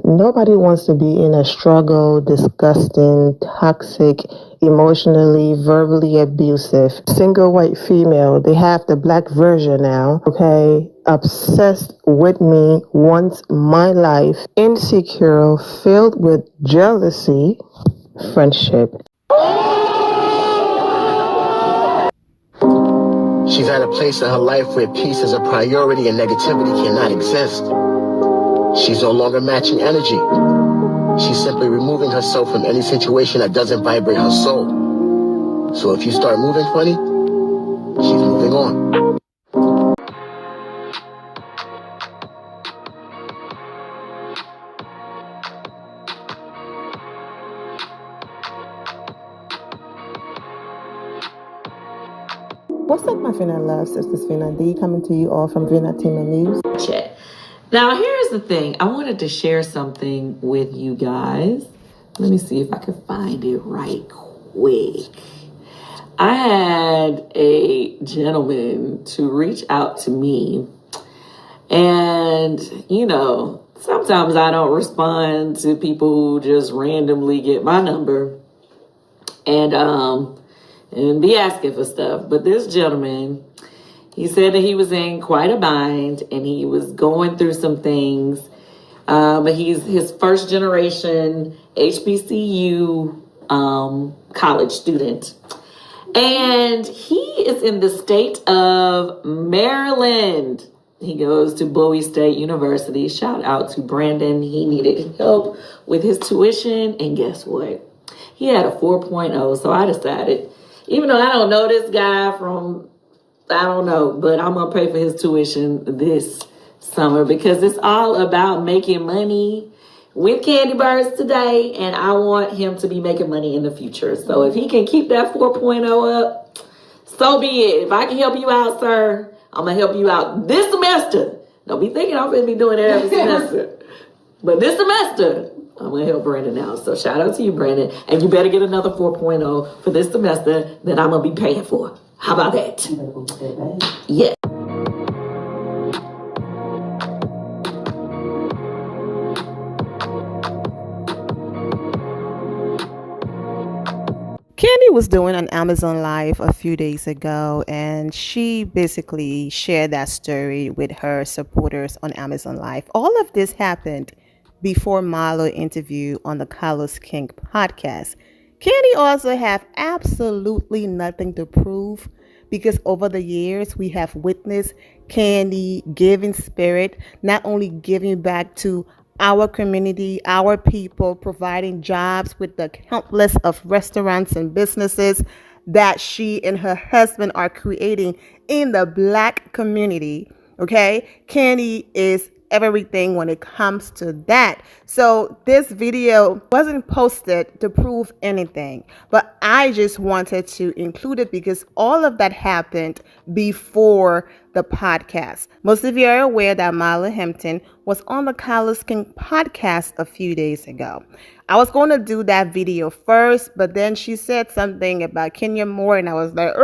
Nobody wants to be in a struggle, disgusting, toxic, emotionally, verbally abusive, single white female. They have the black version now, okay? Obsessed with me, wants my life, insecure, filled with jealousy, friendship. She's at a place in her life where peace is a priority and negativity cannot exist. She's no longer matching energy. She's simply removing herself from any situation that doesn't vibrate her soul. So if you start moving funny, she's moving on. What's up, my Finna loves? This is Finna D coming to you all from Finna Team News. Chat. Now, here's the thing. I wanted to share something with you guys. Let me see if I can find it right quick. I had a gentleman to reach out to me. And, you know, sometimes I don't respond to people who just randomly get my number and be asking for stuff. But this gentleman, he said that he was in quite a bind and he was going through some things. But he's his first generation HBCU college student. And he is in the state of Maryland. He goes to Bowie State University. Shout out to Brandon. He needed help with his tuition. And guess what? He had a 4.0. So I decided, even though I don't know this guy from, I don't know, but I'm going to pay for his tuition this summer because it's all about making money with Kandi Burruss today. And I want him to be making money in the future. So if he can keep that 4.0 up, so be it. If I can help you out, sir, I'm going to help you out this semester. Don't be thinking I'm going to be doing it every semester. But this semester, I'm going to help Brandon out. So shout out to you, Brandon. And you better get another 4.0 for this semester that I'm going to be paying for. How about that? Yeah. Kandi was doing an Amazon Live a few days ago, and she basically shared that story with her supporters on Amazon Live. All of this happened before Marlo interview on the Carlos King podcast. Kandi also have absolutely nothing to prove because over the years we have witnessed Kandi giving spirit, not only giving back to our community, our people, providing jobs with the countless of restaurants and businesses that she and her husband are creating in the Black community. Okay, Kandi is everything when it comes to that. So this video wasn't posted to prove anything, but I just wanted to include it because all of that happened before the podcast. Most of you are aware that Marlo Hampton was on the Carlos King podcast a few days ago. I was going to do that video first, but then she said something about Kenya Moore, and I was like,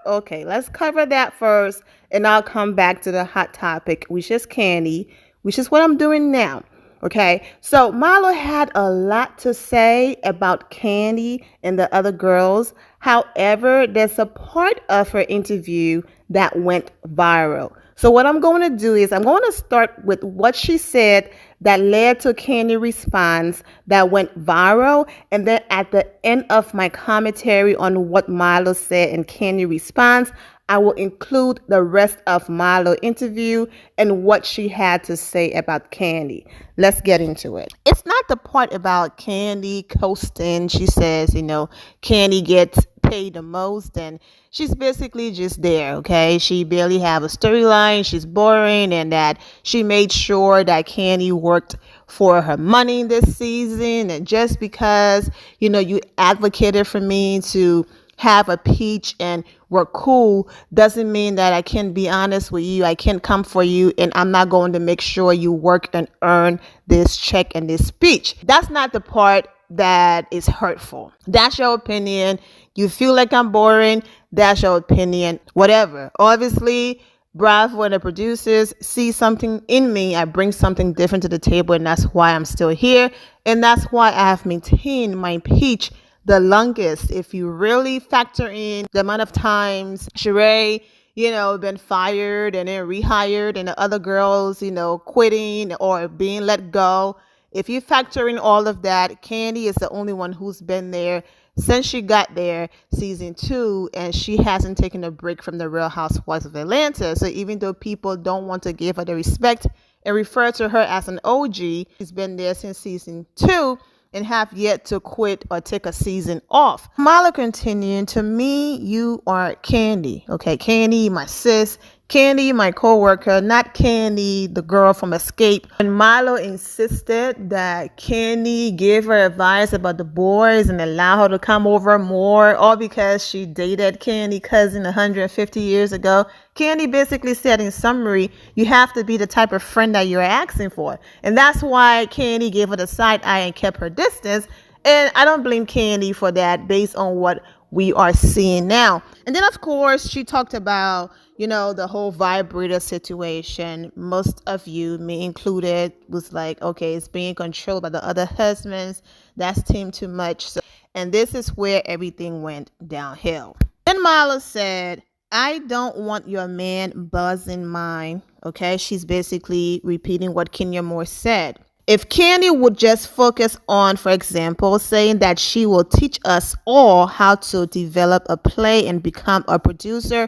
okay, let's cover that first, and I'll come back to the hot topic, which is Kandi, which is what I'm doing now. Okay, so Marlo had a lot to say about Kandi and the other girls. However, there's a part of her interview that went viral. So what I'm going to do is I'm going to start with what she said that led to Kandi's response that went viral. And then at the end of my commentary on what Marlo said and Kandi's response, I will include the rest of Marlo's interview and what she had to say about Kandi. Let's get into it. It's not the part about Kandi coasting. She says, Kandi gets paid the most and she's basically just there, okay? She barely have a storyline. She's boring, and that she made sure that Kandi worked for her money this season. And just because, you advocated for me to have a peach and we're cool doesn't mean that I can be honest with you. I can come for you, and I'm not going to make sure you work and earn this check and this speech. That's not the part that is hurtful. That's your opinion. You feel like I'm boring. That's your opinion. Whatever. Obviously, Bravo and the producers see something in me. I bring something different to the table, and that's why I'm still here. And that's why I have maintained my peach the longest. If you really factor in the amount of times Sheree, been fired and then rehired, and the other girls, quitting or being let go. If you factor in all of that, Kandi is the only one who's been there since she got there, season 2, and she hasn't taken a break from the Real Housewives of Atlanta. So even though people don't want to give her the respect and refer to her as an OG, she's been there since season 2 and have yet to quit or take a season off. Marlo continuing, to me, you are Kandi. Okay, Kandi, my sis. Kandi, my co-worker, not Kandi, the girl from Escape. And Marlo insisted that Kandi give her advice about the boys and allow her to come over more, all because she dated Kandi cousin 150 years ago. Kandi basically said, in summary, you have to be the type of friend that you're asking for. And that's why Kandi gave her the side eye and kept her distance. And I don't blame Kandi for that based on what we are seeing now. And then, of course, she talked about, the whole vibrator situation. Most of you, me included, was like, okay, it's being controlled by the other husbands. That's team too much. And this is where everything went downhill. Then Marlo said, I don't want your man buzzing mine. Okay, she's basically repeating what Kenya Moore said. If Kandi would just focus on, for example, saying that she will teach us all how to develop a play and become a producer,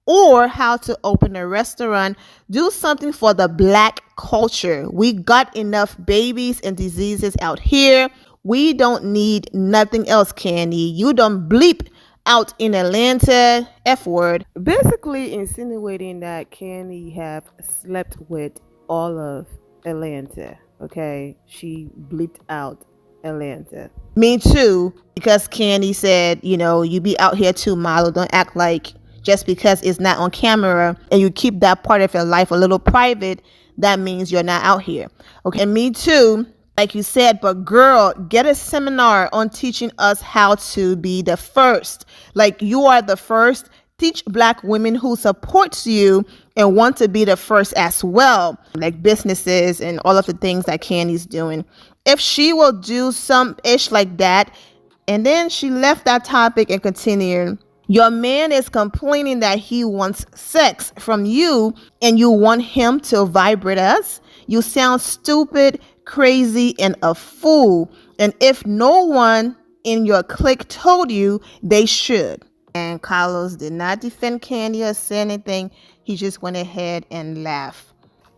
or how to open a restaurant, do something for the Black culture. We got enough babies and diseases out here. We don't need nothing else, Kandi. You don't bleep out in Atlanta, F word. Basically insinuating that Kandi have slept with all of Atlanta. Okay, she bleeped out Atlanta. Me too, because Kandi said, you be out here too, Marlo. Don't act like just because it's not on camera and you keep that part of your life a little private, that means you're not out here. Okay, and me too, like you said, but girl, get a seminar on teaching us how to be the first. Like you are the first. Teach Black women who supports you and want to be the first as well, like businesses and all of the things that Kandi's doing. If she will do some ish like that, and then she left that topic and continued, your man is complaining that he wants sex from you and you want him to vibrate us. You sound stupid, crazy, and a fool. And if no one in your clique told you, they should. And Carlos did not defend Kandi or say anything. He just went ahead and laughed.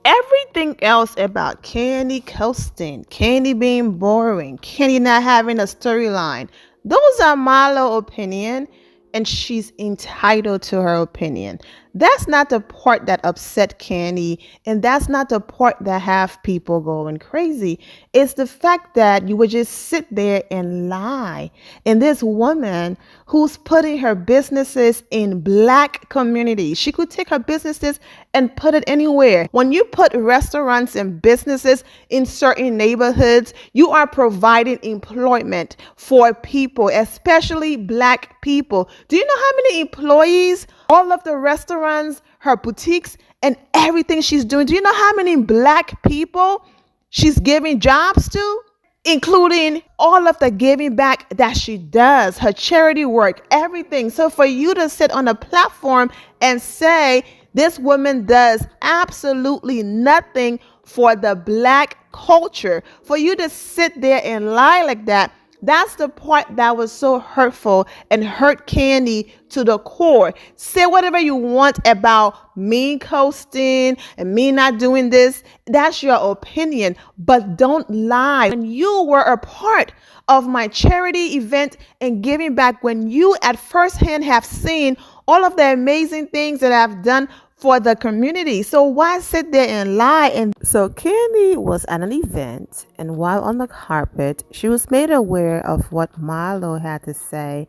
Everything else about Kandi coasting, Kandi being boring, Kandi not having a storyline, those are Marlo's opinion, and she's entitled to her opinion. That's not the part that upset Kandi, and that's not the part that have people going crazy. It's the fact that you would just sit there and lie. And this woman who's putting her businesses in Black communities, she could take her businesses and put it anywhere. When you put restaurants and businesses in certain neighborhoods, you are providing employment for people, especially Black people. Do you know how many employees all of the restaurants, her boutiques, and everything she's doing? Do you know how many Black people she's giving jobs to? Including all of the giving back that she does, her charity work, everything. So for you to sit on a platform and say this woman does absolutely nothing for the Black culture, for you to sit there and lie like that, that's the part that was so hurtful and hurt Kandi to the core. Say whatever you want about me coasting and me not doing this. That's your opinion, but don't lie. When you were a part of my charity event and giving back, when you at first hand have seen all of the amazing things that I've done for the community. So why sit there and lie? And so Kandi was at an event, and while on the carpet, she was made aware of what Marlo had to say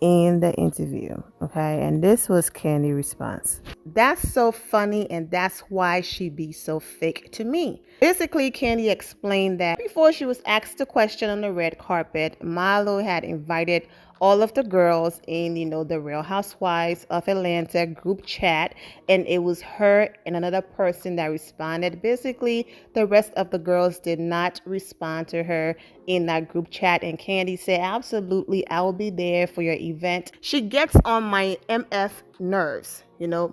in the interview. Okay, and this was Kandi's response. That's so funny, and that's why she be so fake to me. Basically, Kandi explained that before she was asked the question on the red carpet, Marlo had invited all of the girls in, the Real Housewives of Atlanta group chat, and it was her and another person that responded. Basically, the rest of the girls did not respond to her in that group chat, and Kandi said, absolutely, I will be there for your event. She gets on my MF nerves.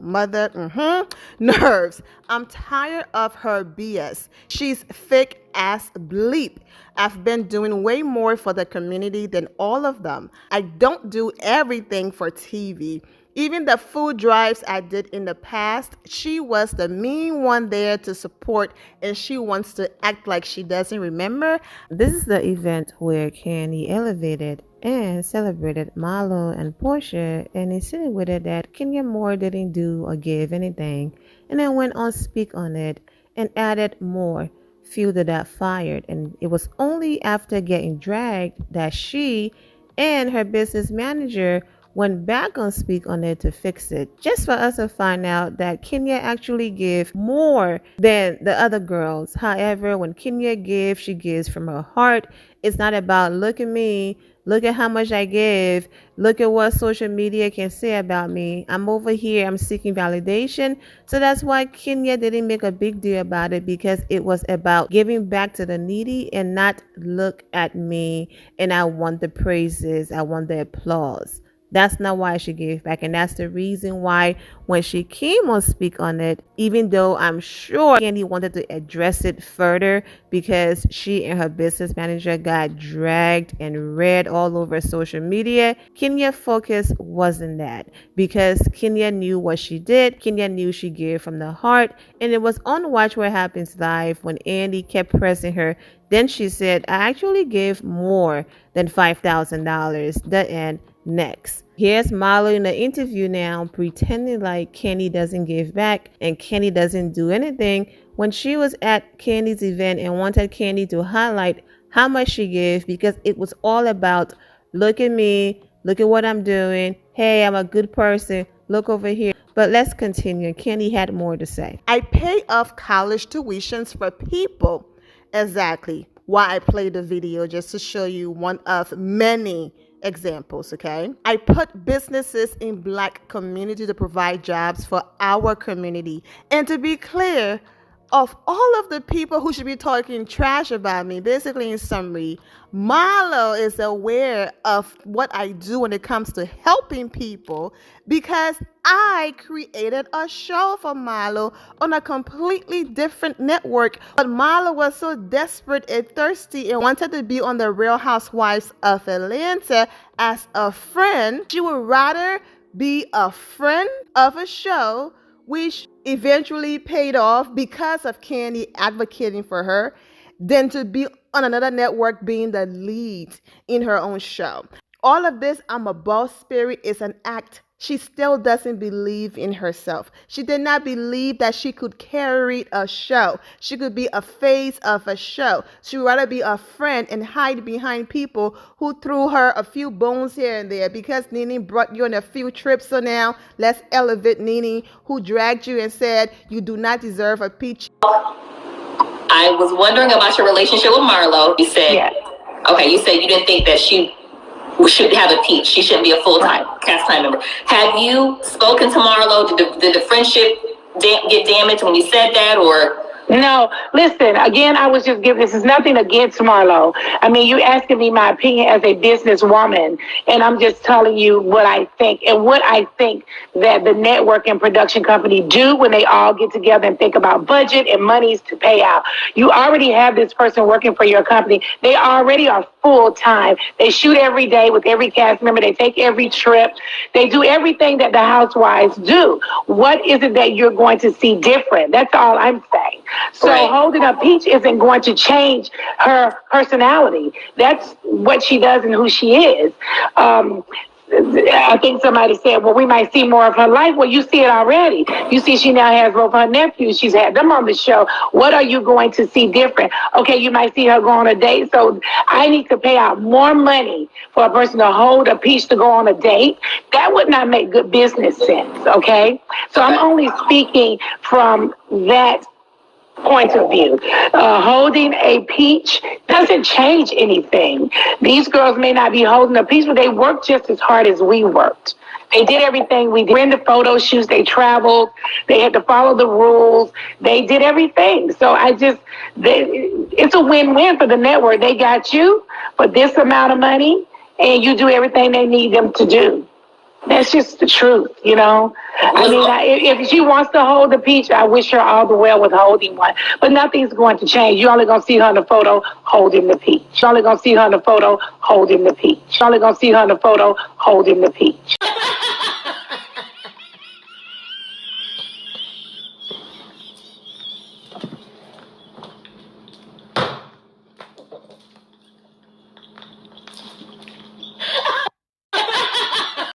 Mother, nerves. I'm tired of her BS. She's fake ass bleep. I've been doing way more for the community than all of them. I don't do everything for TV. Even the food drives I did in the past, she was the mean one there to support, and she wants to act like she doesn't remember. This is the event where Kandi elevated and celebrated Marlo and Portia, and insinuated that Kenya Moore didn't do or give anything, and then went on speak on it and added more fuel to that fire. And it was only after getting dragged that she and her business manager went back on speak on it to fix it, just for us to find out that Kenya actually gave more than the other girls. However, when Kenya gives, she gives from her heart. It's not about, look at me, look at how much I give, look at what social media can say about me. I'm over here, I'm seeking validation. So that's why Kenya didn't make a big deal about it, because it was about giving back to the needy and not, look at me and I want the praises, I want the applause. That's not why she gave back. And that's the reason why when she came on speak on it, even though I'm sure Kandi wanted to address it further, because she and her business manager got dragged and read all over social media, Kenya's focus wasn't that, because Kenya knew what she did. Kenya knew she gave from the heart. And it was on Watch What Happens Live when Andy kept pressing her. Then she said, I actually gave more than $5,000. The end. Next, here's Marlo in the interview now, pretending like Kandi doesn't give back and Kandi doesn't do anything, when she was at Kandi's event and wanted Kandi to highlight how much she gave, because it was all about, look at me, look at what I'm doing, hey, I'm a good person, look over here. But let's continue. Kandi had more to say. I pay off college tuitions for people. Exactly why I played the video, just to show you one of many examples. Okay, I put businesses in Black community to provide jobs for our community. And to be clear, of all of the people who should be talking trash about me, basically in summary, Marlo is aware of what I do when it comes to helping people, because I created a show for Marlo on a completely different network. But Marlo was so desperate and thirsty and wanted to be on the Real Housewives of Atlanta as a friend. She would rather be a friend of a show, which eventually paid off because of Kandi advocating for her, than to be on another network being the lead in her own show. All of this, I'm a boss spirit, is an act. She still doesn't believe in herself. She did not believe that she could carry a show. She could be a face of a show. She would rather be a friend and hide behind people who threw her a few bones here and there, because Nene brought you on a few trips. So now let's elevate Nene, who dragged you and said you do not deserve a peach. I was wondering about your relationship with Marlo. You said, yeah. Okay, you said you didn't think that she should have a peach. She shouldn't be a full-time cast time member. Have you spoken to Marlo? Did the friendship get damaged when you said that, or? No, listen, again, I was just giving, this is nothing against Marlo. I mean, you asking me my opinion as a businesswoman, and I'm just telling you what I think, and what I think that the network and production company do when they all get together and think about budget and monies to pay out. You already have this person working for your company. They already are full time. They shoot every day with every cast member. They take every trip. They do everything that the housewives do. What is it that you're going to see different? That's all I'm saying. So right. Holding a peach isn't going to change her personality. That's what she does and who she is. I think somebody said, well, we might see more of her life. Well, you see it already. You see she now has both her nephews. She's had them on the show. What are you going to see different? Okay, you might see her go on a date. So I need to pay out more money for a person to hold a peach to go on a date. That would not make good business sense, okay? So I'm only speaking from that point of view. Holding a peach doesn't change anything. These girls may not be holding a peach, but they work just as hard as we worked. They did everything we did. We're in the photo shoots. They traveled. They had to follow the rules. They did everything. So it's a win-win for the network. They got you for this amount of money, and you do everything they need them to do. That's just the truth, you know. I mean, if she wants to hold the peach, I wish her all the well with holding one. But nothing's going to change. You're only going to see her in the photo holding the peach. You're only going to see her in the photo holding the peach. You're only going to see her in the photo holding the peach.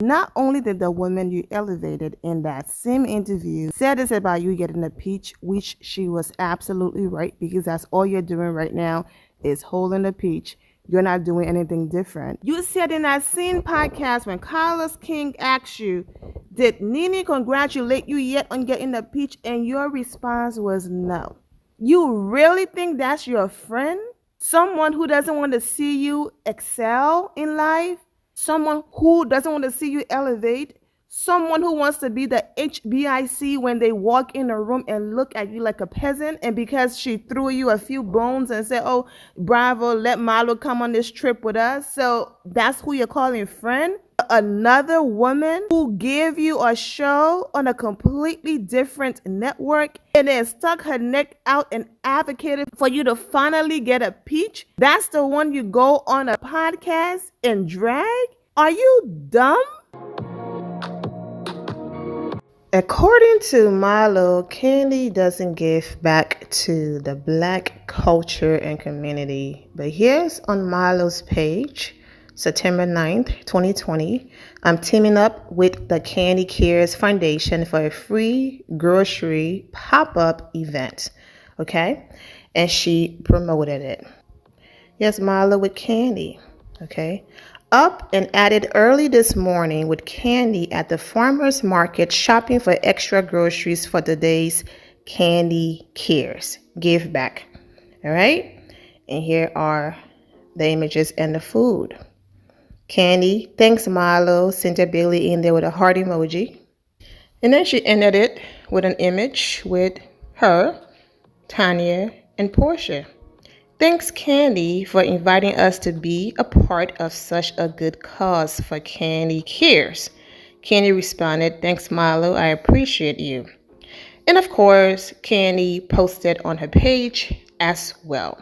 Not only did the woman you elevated in that same interview said this about you getting a peach, which she was absolutely right, because that's all you're doing right now is holding a peach. You're not doing anything different. You said in that same podcast when Carlos King asked you, did Nene congratulate you yet on getting a peach? And your response was no. You really think that's your friend? Someone who doesn't want to see you excel in life? Someone who doesn't want to see you elevate? Someone who wants to be the HBIC when they walk in a room and look at you like a peasant, and because she threw you a few bones and said, oh, bravo, let Marlo come on this trip with us, so that's who you're calling friend? Another woman who gave you a show on a completely different network and then stuck her neck out and advocated for you to finally get a peach? That's the one you go on a podcast and drag? Are you dumb? According to Marlo, Kandi doesn't give back to the Black culture and community. But here's on Marlo's page, September 9th, 2020, I'm teaming up with the Kandi Cares Foundation for a free grocery pop-up event. Okay? And she promoted it. Yes, Marlo with Kandi. Okay? Up and at it early this morning with Kandi at the farmer's market shopping for extra groceries for today's Kandi Cares Give Back. All right? And here are the images and the food. Kandi, thanks Marlo, sent a Bailey in there with a heart emoji. And then she ended it with an image with her, Tanya, and Portia. Thanks, Kandi, for inviting us to be a part of such a good cause for Kandi Cares. Kandi responded, thanks, Marlo, I appreciate you. And of course, Kandi posted on her page as well.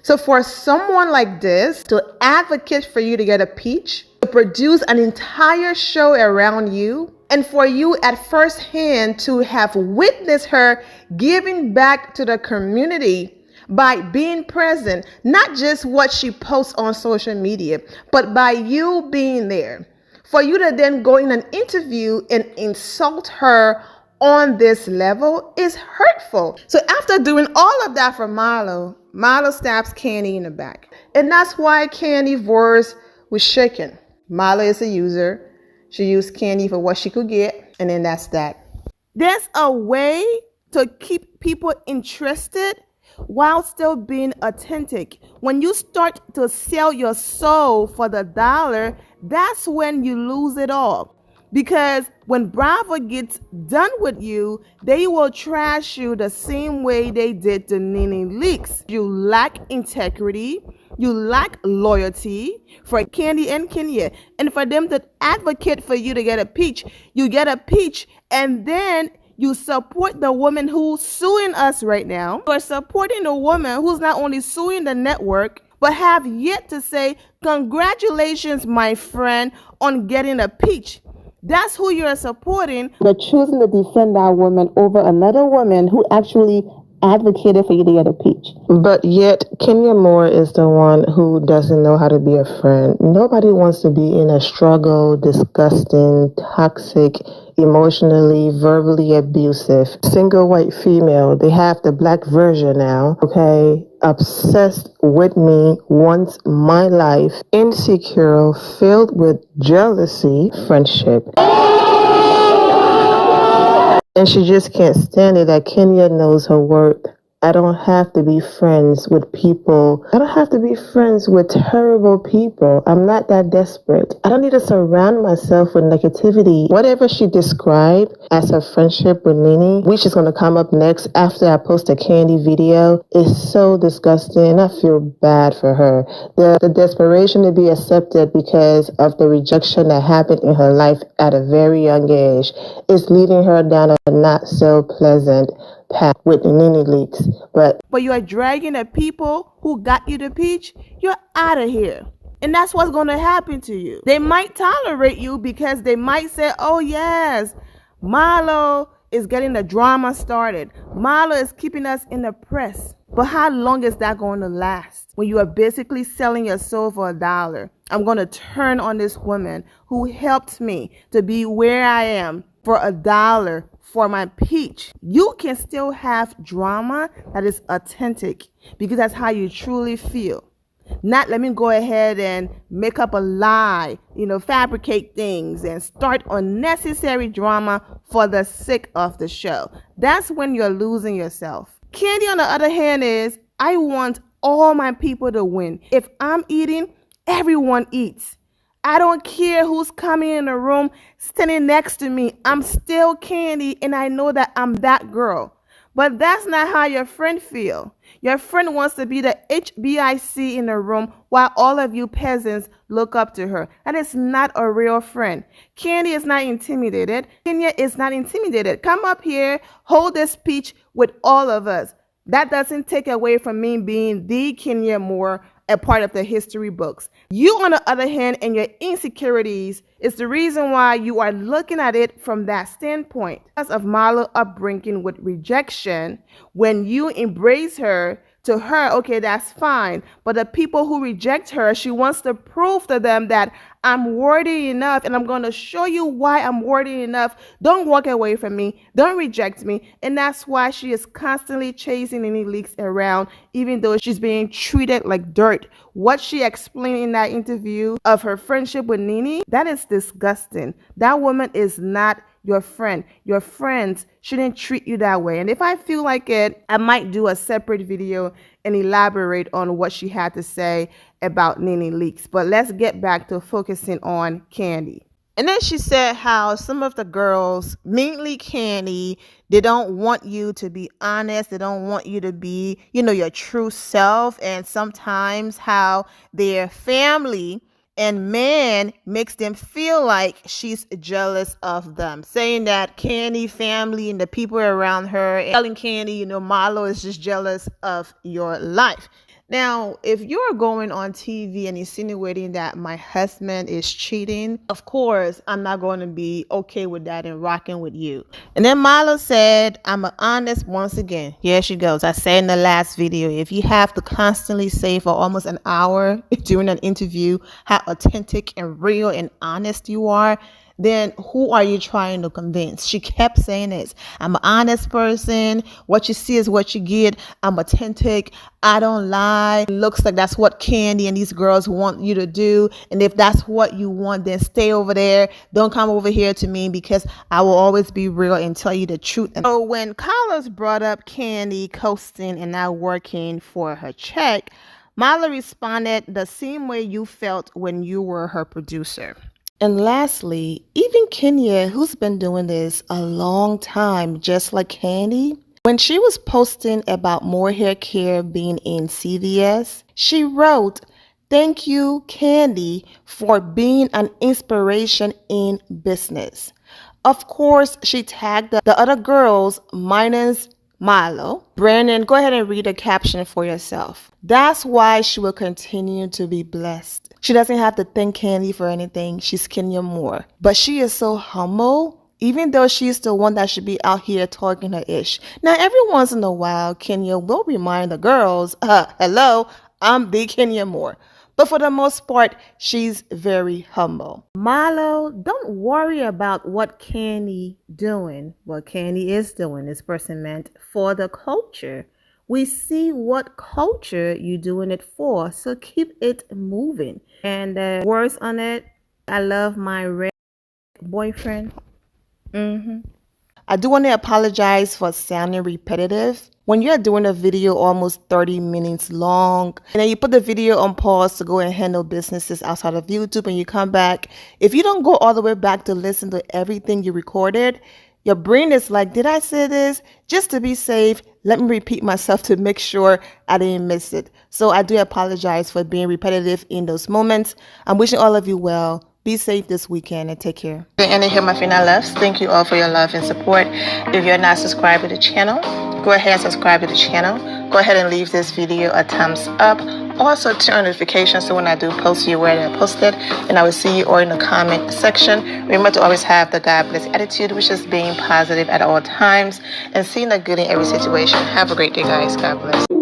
So for someone like this to advocate for you to get a peach, to produce an entire show around you, and for you at first hand to have witnessed her giving back to the community by being present, not just what she posts on social media, but by you being there. For you to then go in an interview and insult her on this level is hurtful. So after doing all of that for Marlo, Marlo stabs Kandi in the back. And that's why Kandi Burruss was shaken. Marlo is a user. She used Kandi for what she could get, and then that's that. There's a way to keep people interested while still being authentic. When you start to sell your soul for the dollar, that's when you lose it all. Because when Bravo gets done with you, they will trash you the same way they did to Nene Leakes. You lack integrity, you lack loyalty for Kandi and Kenya. And for them to advocate for you to get a peach, you get a peach, and then you support the woman who's suing us right now. You're supporting the woman who's not only suing the network, but have yet to say, congratulations, my friend, on getting a peach. That's who you're supporting. They're choosing to defend that woman over another woman who actually advocated for you to get a peach. But yet, Kenya Moore is the one who doesn't know how to be a friend. Nobody wants to be in a struggle, disgusting, toxic, emotionally, verbally abusive, single white female. They have the black version now, okay? Obsessed with me, wants my life, insecure, filled with jealousy, friendship. And she just can't stand it that Kenya knows her worth. I don't have to be friends with people. I don't have to be friends with terrible people. I'm not that desperate. I don't need to surround myself with negativity. Whatever she described as her friendship with Nene, which is going to come up next after I post a Kandi video, is so disgusting. I feel bad for her. The desperation to be accepted because of the rejection that happened in her life at a very young age is leading her down a not so pleasant path with Nene leaks. But you are dragging the people who got you the peach, you're out of here. And that's what's going to happen to you. They might tolerate you because they might say, oh yes, Marlo is getting the drama started. Marlo is keeping us in the press. But how long is that going to last? When you are basically selling your soul for $1. I'm going to turn on this woman who helped me to be where I am for $1 for my peach. You can still have drama that is authentic because that's how you truly feel. Not let me go ahead and make up a lie, fabricate things and start unnecessary drama for the sake of the show. That's when you're losing yourself. Kandi, on the other hand, is I want all my people to win. If I'm eating, everyone eats. I don't care who's coming in the room, standing next to me. I'm still Kandi, and I know that I'm that girl. But that's not how your friend feel. Your friend wants to be the HBIC in the room while all of you peasants look up to her. That is not a real friend. Kandi is not intimidated. Kenya is not intimidated. Come up here, hold this speech with all of us. That doesn't take away from me being the Kenya Moore, a part of the history books. You, on the other hand, and your insecurities is the reason why you are looking at it from that standpoint. Because of Marlo's upbringing with rejection, when you embrace her, to her, okay, that's fine. But the people who reject her, she wants to prove to them that I'm worthy enough and I'm going to show you why I'm worthy enough. Don't walk away from me. Don't reject me. And that's why she is constantly chasing Nene Leakes around, even though she's being treated like dirt. What she explained in that interview of her friendship with Nene, that is disgusting. That woman is not your friend. Your friends shouldn't treat you that way. And if I feel like it, I might do a separate video and elaborate on what she had to say about Nene Leakes. But let's get back to focusing on Kandi. And then she said how some of the girls, mainly Kandi, they don't want you to be honest. They don't want you to be, your true self. And sometimes how their family and man makes them feel like she's jealous of them, saying that Kandi family and the people around her, telling Kandi, Marlo is just jealous of your life. Now, if you're going on TV and insinuating that my husband is cheating, of course, I'm not going to be okay with that and rocking with you. And then Marlo said, I'm honest once again. Here she goes. I said in the last video, if you have to constantly say for almost an hour during an interview how authentic and real and honest you are, then who are you trying to convince? She kept saying this. I'm an honest person. What you see is what you get. I'm authentic. I don't lie. It looks like that's what Kandi and these girls want you to do. And if that's what you want, then stay over there. Don't come over here to me because I will always be real and tell you the truth. And so when Carlos brought up Kandi coasting and not working for her check, Marlo responded the same way you felt when you were her producer. And lastly, even Kenya, who's been doing this a long time, just like Kandi, when she was posting about more hair care being in CVS, she wrote, "Thank you, Kandi, for being an inspiration in business." Of course, she tagged the other girls minus Marlo. Brandon, go ahead and read the caption for yourself. That's why she will continue to be blessed. She doesn't have to thank Kandi for anything. She's Kenya Moore. But she is so humble even though she's the one that should be out here talking her ish. Now, every once in a while, Kenya will remind the girls, hello, I'm the Kenya Moore. But for the most part, she's very humble. Marlo, don't worry about what Kandi doing. What Kandi is doing, this person meant for the culture. We see what culture you're doing it for, so keep it moving. And words on it, I love my red boyfriend. I do want to apologize for sounding repetitive. When you're doing a video almost 30 minutes long, and then you put the video on pause to go and handle businesses outside of YouTube and you come back, if you don't go all the way back to listen to everything you recorded, your brain is like, did I say this? Just to be safe, let me repeat myself to make sure I didn't miss it. So I do apologize for being repetitive in those moments. I'm wishing all of you well. Be safe this weekend and take care. And here my final loves. Thank you all for your love and support. If you're not subscribed to the channel, go ahead and subscribe to the channel. Go ahead and leave this video a thumbs up. Also turn on notifications so when I do post, you're aware that I posted. And I will see you all in the comment section. Remember to always have the God bless attitude, which is being positive at all times and seeing the good in every situation. Have a great day, guys. God bless.